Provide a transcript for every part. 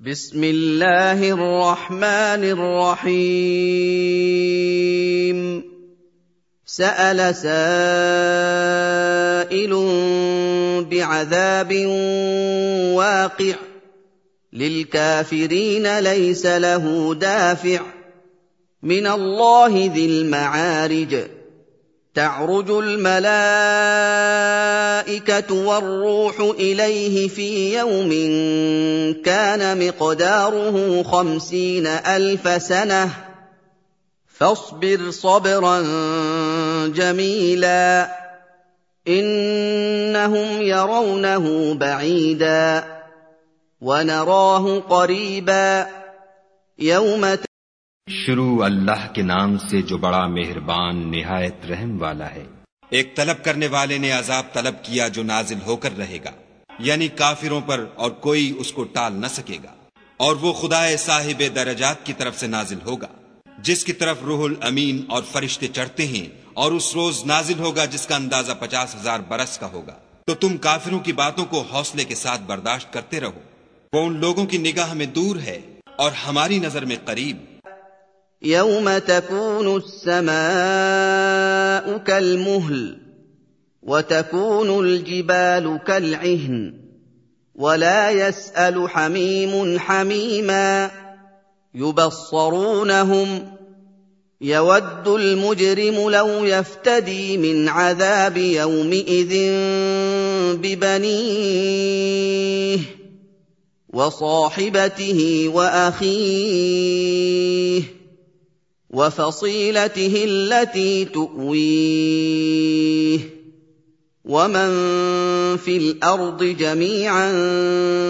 بسم الله الرحمن الرحيم سأل سائل بعذاب واقع للكافرين ليس له دافع من الله ذي المعارج تعرج الملائكة والروح إليه في يوم كان مقداره 50,000 سنة فاصبر صبرا جميلا إنهم يرونه بعيدا ونراه قريبا يوم शुरू अल्लाह के नाम से जो बड़ा मेहरबान निहायत रहम वाला है। एक तलब करने वाले ने अजाब तलब किया जो नाजिल होकर रहेगा, यानी काफिरों पर, और कोई उसको टाल न सकेगा। और वो खुदाए साहिब दरजात की तरफ से नाजिल होगा, जिसकी तरफ रूहुल अमीन और फरिश्ते चढ़ते हैं, और उस रोज नाजिल होगा जिसका अंदाजा 50,000 बरस का होगा। तो तुम काफिरों की बातों को हौसले के साथ बर्दाश्त करते रहो। वो उन लोगों की निगाह में दूर है और हमारी नजर में करीब। يوم تكون السماء كالمهل وتكون الجبال كالعهن ولا يسأل حميم حميما يبصرونهم يود المجرم لو يفتدي من عذاب يومئذ ببنيه وصاحبته وأخيه وفصيلته التي تؤويه ومن في الأرض جميعا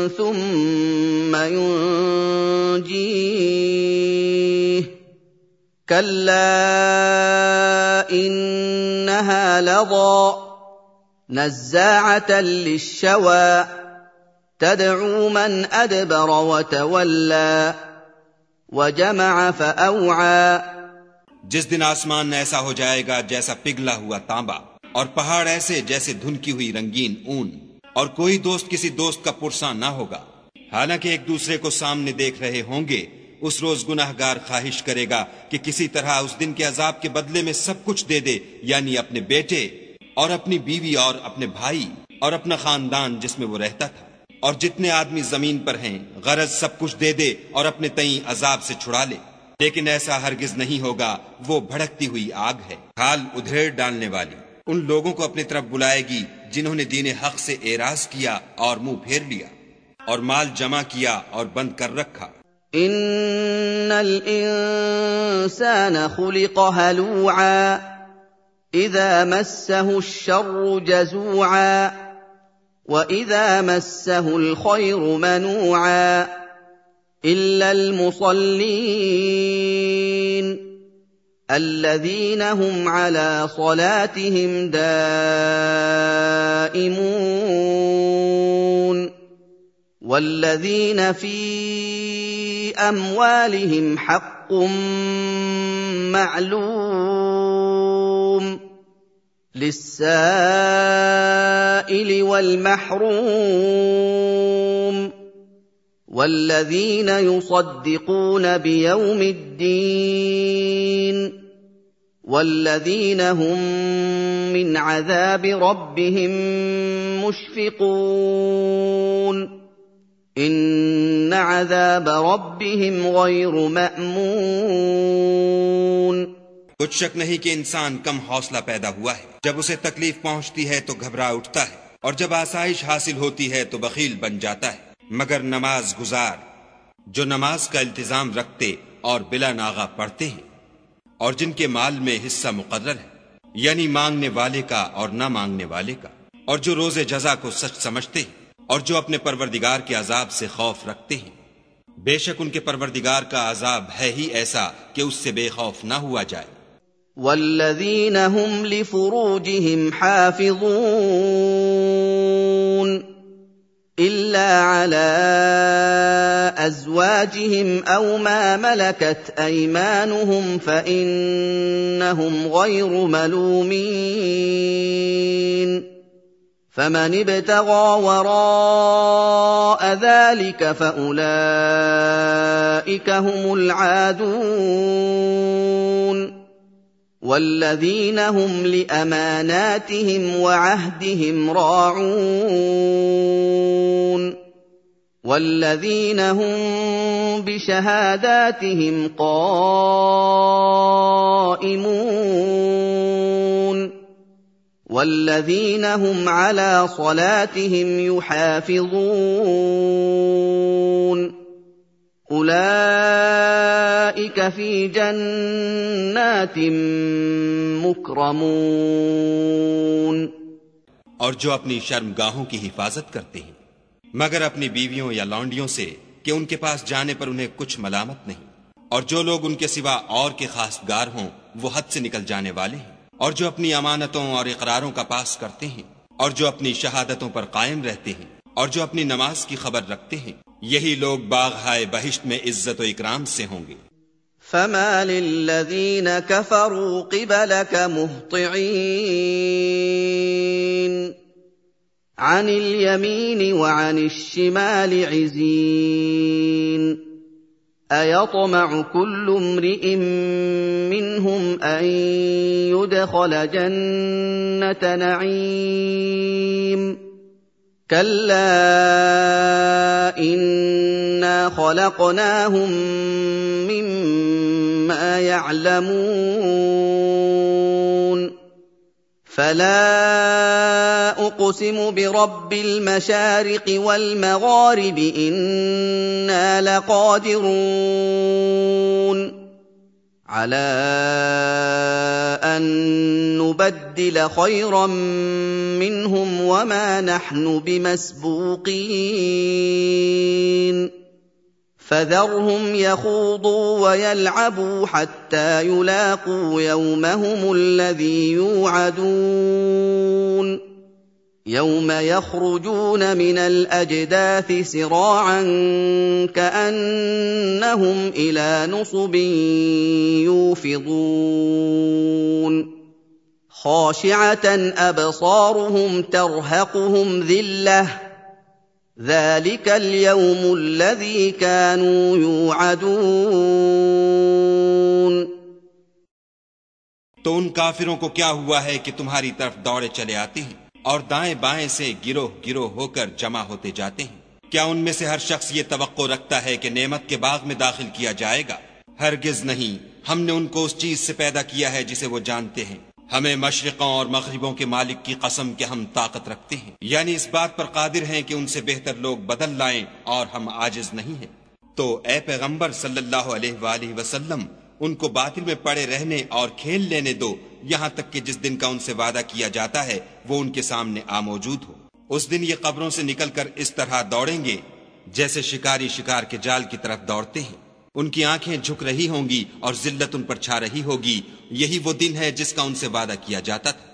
ثم ينجيه كلا إنها لظى نزاعة للشوى تدعو من أدبر وتولى वजमअ फअवआ। जिस दिन आसमान ऐसा हो जाएगा जैसा पिघला हुआ तांबा, और पहाड़ ऐसे जैसे धुनकी हुई रंगीन ऊन, और कोई दोस्त किसी दोस्त का पुरसा ना होगा। हालांकि एक दूसरे को सामने देख रहे होंगे। उस रोज गुनाहगार ख्वाहिश करेगा कि किसी तरह उस दिन के अजाब के बदले में सब कुछ दे दे, यानी अपने बेटे और अपनी बीवी और अपने भाई और अपना खानदान जिसमें वो रहता था, और जितने आदमी जमीन पर हैं, गरज सब कुछ दे दे और अपने तई अजाब से छुड़ा ले। लेकिन ऐसा हरगिज नहीं होगा। वो भड़कती हुई आग है, खाल उधेड़ डालने वाली। उन लोगों को अपनी तरफ बुलाएगी जिन्होंने दीन हक से एराज किया और मुंह फेर लिया, और माल जमा किया और बंद कर रखा। इन्नल इंसान खुलिक़ हलूआ इज़ा मस्सहु अश्शर्रु जज़ूआ وَإِذَا مَسَّهُ الْخَيْرُ مَنُوعًا إِلَّا الْمُصَلِّينَ الَّذِينَ هُمْ عَلَىٰ صَلَاتِهِمْ دَائِمُونَ وَالَّذِينَ فِي أَمْوَالِهِمْ حَقٌّ مَّعْلُومٌ للسائل والمحروم والذين يصدقون بيوم الدين والذين هم من عذاب ربهم مشفقون إن عذاب ربهم غير مأمون। कुछ शक नहीं कि इंसान कम हौसला पैदा हुआ है। जब उसे तकलीफ पहुंचती है तो घबरा उठता है, और जब आसाइश हासिल होती है तो बखील बन जाता है। मगर नमाज गुजार जो नमाज का इल्तिजाम रखते और बिला नागा पढ़ते हैं, और जिनके माल में हिस्सा मुकर्रर है, यानी मांगने वाले का और न मांगने वाले का, और जो रोजे जजा को सच समझते हैं, और जो अपने परवरदिगार के अजाब से खौफ रखते हैं। बेशक उनके परवरदिगार का अजाब है ही ऐसा कि उससे बेखौफ न हुआ जाए। والذين هم لفروجهم حافظون إلا على أزواجهم أو ما ملكت أيمانهم فإنهم غير ملومين فمن ابتغى وراء ذلك فأولئك هم العادون والذين هم لأماناتهم وعهدهم راعون والذين هم بشهاداتهم قائمون والذين هم على صلاتهم يحافظون أولئك في جنات مكرمون और जो अपनी शर्मगाहों की हिफाजत करते हैं मगर अपनी बीवियों या लौंडियों से कि उनके पास जाने पर उन्हें कुछ मलामत नहीं, और जो लोग उनके सिवा और के खासगार हों वो हद से निकल जाने वाले हैं, और जो अपनी अमानतों और इकरारों का पास करते हैं, और जो अपनी शहादतों पर कायम रहते हैं, और जो अपनी नमाज की खबर रखते हैं, यही लोग बाग़-ए बहिश्त में इज्जत और इकराम से होंगे। फमा लिल्लज़ीन कफ़रू क़िबलक मुहतिईन अनिल यमीन व अनिश शिमाल इज़ीन अयतमअ कुल्लु इम्रिइन मिनहुम अन युदख़ल जन्नत नईम कल्ला इन्ना ख़लक़नाहुम मिम्मा यअलमून फला उक़सिमु बिरब्बिल मशारिक़ि वल मग़ारिबि इन्ना लक़ादिरून अला अन नुबद्दिल ख़ैरन मिनहुम वमा नहनु बिमस्बूक़ीन فذرهم يخوضوا ويلعبوا حتى يلاقوا يومهم الذي يوعدون يوم يخرجون من الأجداث سراعا كأنهم إلى نصب يوفضون خاشعة أبصارهم ترهقهم ذلة ذلك اليوم الذي كانوا يوعدون। तो उन काफिरों को क्या हुआ है कि तुम्हारी तरफ दौड़े चले आते हैं और दाएं बाएं से गिरोह गिरोह होकर जमा होते जाते हैं। क्या उनमें से हर शख्स ये तवक्को रखता है कि नेमत के बाग में दाखिल किया जाएगा? हरगिज नहीं, हमने उनको उस चीज से पैदा किया है जिसे वो जानते हैं। हमें मशरिकों और मगरिबों के मालिक की कसम कि हम ताकत रखते हैं, यानी इस बात पर कादिर हैं कि उनसे बेहतर लोग बदल लाएं और हम आजिज नहीं हैं। तो ए पैगंबर सल्लल्लाहु अलैहि वसल्लम, उनको बातिल में पड़े रहने और खेल लेने दो, यहाँ तक कि जिस दिन का उनसे वादा किया जाता है वो उनके सामने आ मौजूद हो। उस दिन ये कब्रों से निकलकर इस तरह दौड़ेंगे जैसे शिकारी शिकार के जाल की तरफ दौड़ते हैं। उनकी आंखें झुक रही होंगी और जिल्लत उन पर छा रही होगी। यही वो दिन है जिसका उनसे वादा किया जाता था।